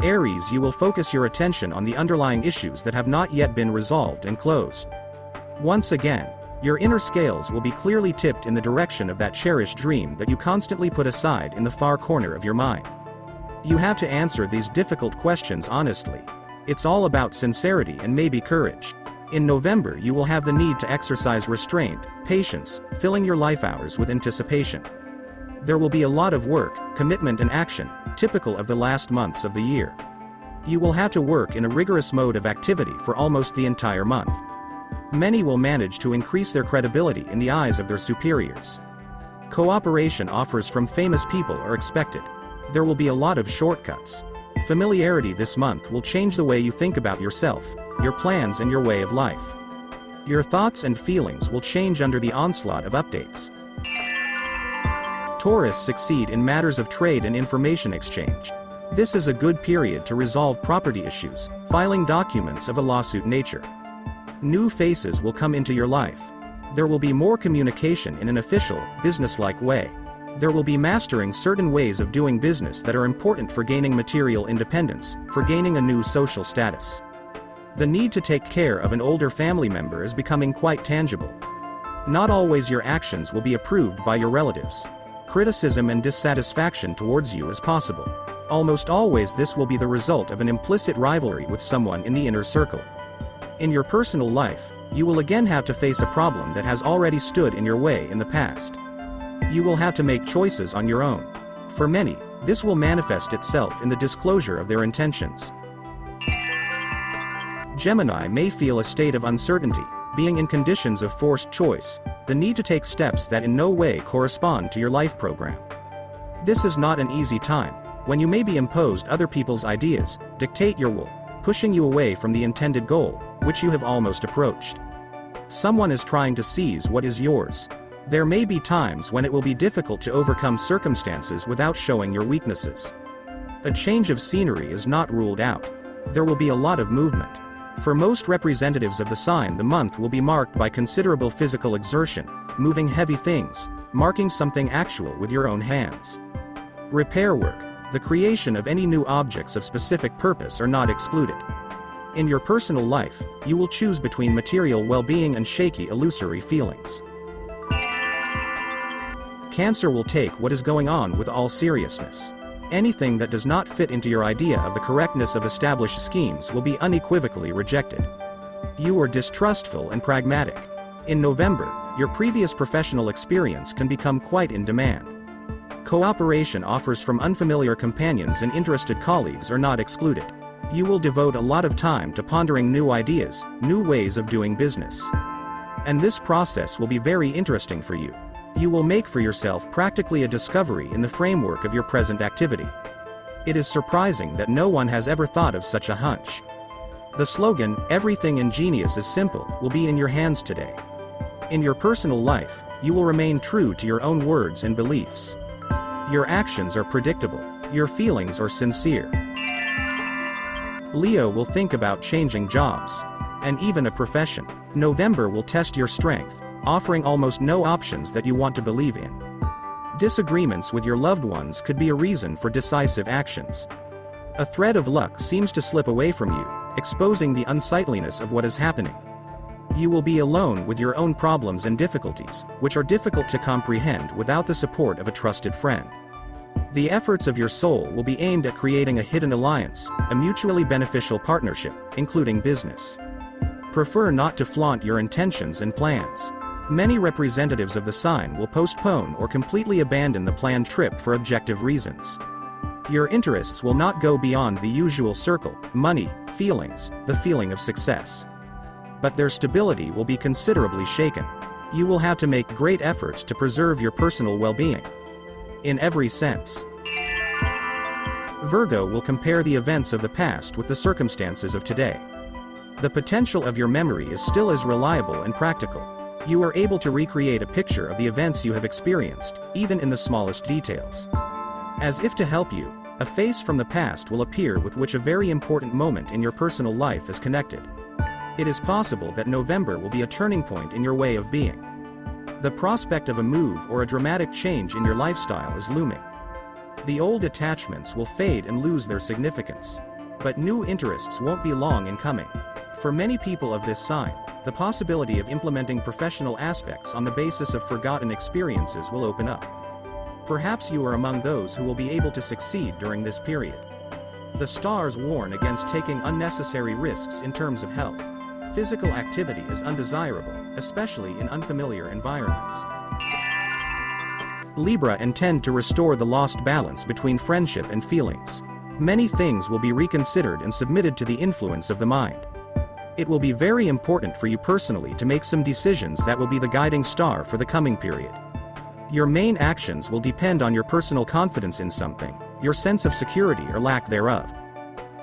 Aries, you will focus your attention on the underlying issues that have not yet been resolved and closed. Once again, your inner scales will be clearly tipped in the direction of that cherished dream that you constantly put aside in the far corner of your mind. You have to answer these difficult questions honestly. It's all about sincerity and maybe courage. In November, you will have the need to exercise restraint, patience, filling your life hours with anticipation. There will be a lot of work, commitment and action, typical of the last months of the year. You will have to work in a rigorous mode of activity for almost the entire month. Many will manage to increase their credibility in the eyes of their superiors. Cooperation offers from famous people are expected. There will be a lot of shortcuts. Familiarity this month will change the way you think about yourself, your plans and your way of life. Your thoughts and feelings will change under the onslaught of updates. Taurus, succeed in matters of trade and information exchange. This is a good period to resolve property issues, filing documents of a lawsuit nature. New faces will come into your life. There will be more communication in an official, businesslike way. There will be mastering certain ways of doing business that are important for gaining material independence, for gaining a new social status. The need to take care of an older family member is becoming quite tangible. Not always your actions will be approved by your relatives. Criticism and dissatisfaction towards you is possible. Almost always this will be the result of an implicit rivalry with someone in the inner circle. In your personal life, you will again have to face a problem that has already stood in your way in the past. You will have to make choices on your own. For many, this will manifest itself in the disclosure of their intentions. Gemini may feel a state of uncertainty, being in conditions of forced choice, the need to take steps that in no way correspond to your life program. This is not an easy time, when you may be imposed other people's ideas, dictate your will, pushing you away from the intended goal, which you have almost approached. Someone is trying to seize what is yours. There may be times when it will be difficult to overcome circumstances without showing your weaknesses. A change of scenery is not ruled out. There will be a lot of movement. For most representatives of the sign, the month will be marked by considerable physical exertion, moving heavy things, marking something actual with your own hands. Repair work, the creation of any new objects of specific purpose are not excluded. In your personal life, you will choose between material well-being and shaky illusory feelings. Cancer will take what is going on with all seriousness. Anything that does not fit into your idea of the correctness of established schemes will be unequivocally rejected. You are distrustful and pragmatic. In November, your previous professional experience can become quite in demand. Cooperation offers from unfamiliar companions and interested colleagues are not excluded. You will devote a lot of time to pondering new ideas, new ways of doing business. And this process will be very interesting for you. You will make for yourself practically a discovery in the framework of your present activity. It is surprising that no one has ever thought of such a hunch. The slogan, "Everything ingenious is simple," will be in your hands today. In your personal life, you will remain true to your own words and beliefs. Your actions are predictable. Your feelings are sincere. Leo will think about changing jobs, and even a profession. November will test your strength, offering almost no options that you want to believe in. Disagreements with your loved ones could be a reason for decisive actions. A thread of luck seems to slip away from you, exposing the unsightliness of what is happening. You will be alone with your own problems and difficulties, which are difficult to comprehend without the support of a trusted friend. The efforts of your soul will be aimed at creating a hidden alliance, a mutually beneficial partnership, including business. Prefer not to flaunt your intentions and plans. Many representatives of the sign will postpone or completely abandon the planned trip for objective reasons. Your interests will not go beyond the usual circle: money, feelings, the feeling of success. But their stability will be considerably shaken. You will have to make great efforts to preserve your personal well-being. In every sense. Virgo will compare the events of the past with the circumstances of today. The potential of your memory is still as reliable and practical. You are able to recreate a picture of the events you have experienced, even in the smallest details. As if to help you, a face from the past will appear with which a very important moment in your personal life is connected. It is possible that November will be a turning point in your way of being. The prospect of a move or a dramatic change in your lifestyle is looming. The old attachments will fade and lose their significance. But new interests won't be long in coming. For many people of this sign, the possibility of implementing professional aspects on the basis of forgotten experiences will open up. Perhaps you are among those who will be able to succeed during this period. The stars warn against taking unnecessary risks in terms of health. Physical activity is undesirable, especially in unfamiliar environments. Libra intend to restore the lost balance between friendship and feelings. Many things will be reconsidered and submitted to the influence of the mind. It will be very important for you personally to make some decisions that will be the guiding star for the coming period. Your main actions will depend on your personal confidence in something, your sense of security or lack thereof.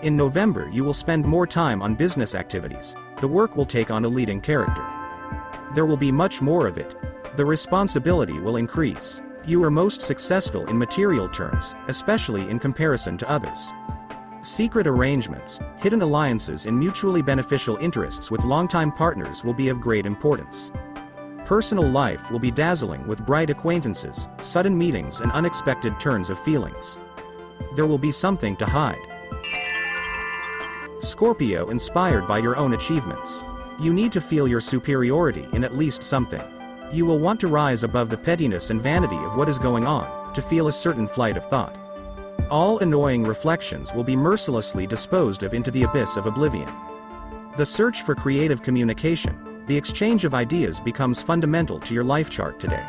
In November you will spend more time on business activities. The work will take on a leading character. There will be much more of it. The responsibility will increase. You are most successful in material terms, especially in comparison to others. Secret arrangements, hidden alliances and mutually beneficial interests with longtime partners will be of great importance. Personal life will be dazzling with bright acquaintances, sudden meetings and unexpected turns of feelings. There will be something to hide. Scorpio, inspired by your own achievements. You need to feel your superiority in at least something. You will want to rise above the pettiness and vanity of what is going on, to feel a certain flight of thought. All annoying reflections will be mercilessly disposed of into the abyss of oblivion. The search for creative communication, the exchange of ideas becomes fundamental to your life chart today.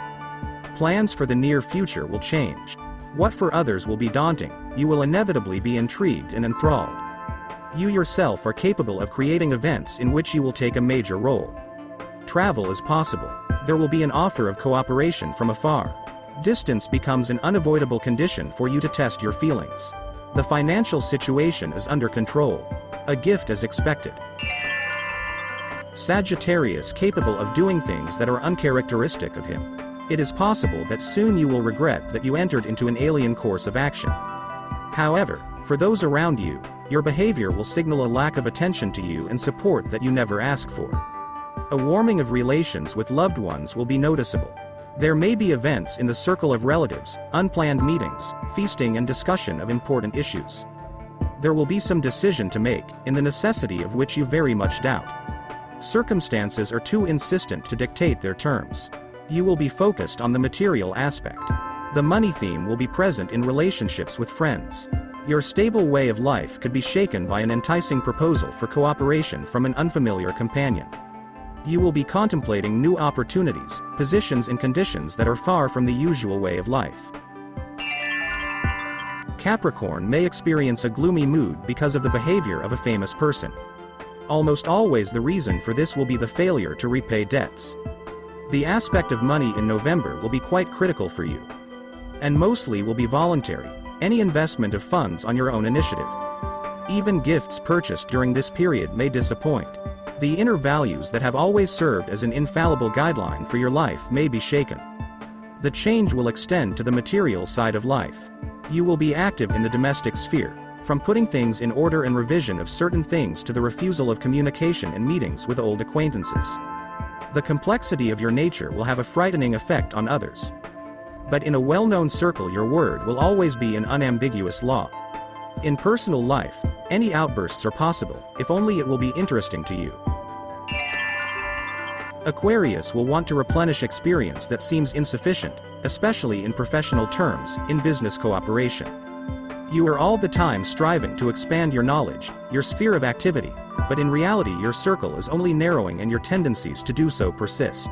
Plans for the near future will change. What for others will be daunting, you will inevitably be intrigued and enthralled. You yourself are capable of creating events in which you will take a major role. Travel is possible. There will be an offer of cooperation from afar. Distance becomes an unavoidable condition for you to test your feelings. The financial situation is under control. A gift is expected. Sagittarius, capable of doing things that are uncharacteristic of him. It is possible that soon you will regret that you entered into an alien course of action. However, for those around you, your behavior will signal a lack of attention to you and support that you never asked for. A warming of relations with loved ones will be noticeable. There may be events in the circle of relatives, unplanned meetings, feasting and discussion of important issues. There will be some decision to make, in the necessity of which you very much doubt. Circumstances are too insistent to dictate their terms. You will be focused on the material aspect. The money theme will be present in relationships with friends. Your stable way of life could be shaken by an enticing proposal for cooperation from an unfamiliar companion. You will be contemplating new opportunities, positions and conditions that are far from the usual way of life. Capricorn may experience a gloomy mood because of the behavior of a famous person. Almost always the reason for this will be the failure to repay debts. The aspect of money in November will be quite critical for you. And mostly will be voluntary, any investment of funds on your own initiative. Even gifts purchased during this period may disappoint. The inner values that have always served as an infallible guideline for your life may be shaken. The change will extend to the material side of life. You will be active in the domestic sphere, from putting things in order and revision of certain things to the refusal of communication and meetings with old acquaintances. The complexity of your nature will have a frightening effect on others. But in a well-known circle your word will always be an unambiguous law. In personal life, any outbursts are possible, if only it will be interesting to you. Aquarius will want to replenish experience that seems insufficient, especially in professional terms, in business cooperation. You are all the time striving to expand your knowledge, your sphere of activity, but in reality your circle is only narrowing and your tendencies to do so persist.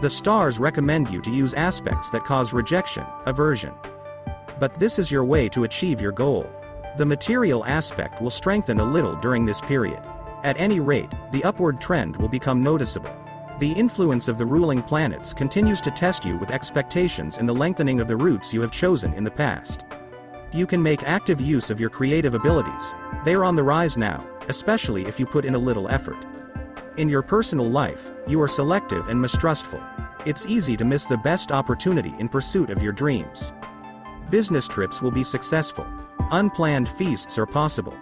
The stars recommend you to use aspects that cause rejection, aversion. But this is your way to achieve your goal. The material aspect will strengthen a little during this period. At any rate, the upward trend will become noticeable. The influence of the ruling planets continues to test you with expectations in the lengthening of the routes you have chosen in the past. You can make active use of your creative abilities. They are on the rise now, especially if you put in a little effort. In your personal life, you are selective and mistrustful. It's easy to miss the best opportunity in pursuit of your dreams. Business trips will be successful. Unplanned feasts are possible.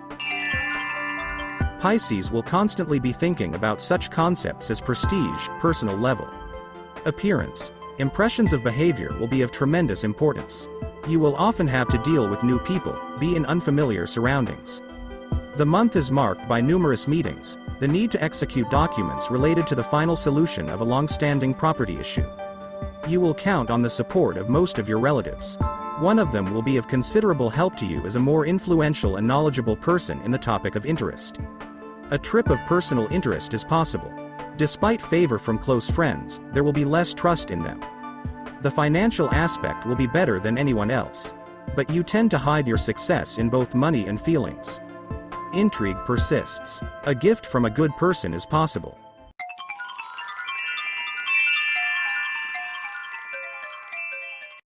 Pisces will constantly be thinking about such concepts as prestige, personal level. Appearance. Impressions of behavior will be of tremendous importance. You will often have to deal with new people, be in unfamiliar surroundings. The month is marked by numerous meetings, the need to execute documents related to the final solution of a long-standing property issue. You will count on the support of most of your relatives. One of them will be of considerable help to you as a more influential and knowledgeable person in the topic of interest. A trip of personal interest is possible. Despite favor from close friends, there will be less trust in them. The financial aspect will be better than anyone else. But you tend to hide your success in both money and feelings. Intrigue persists. A gift from a good person is possible.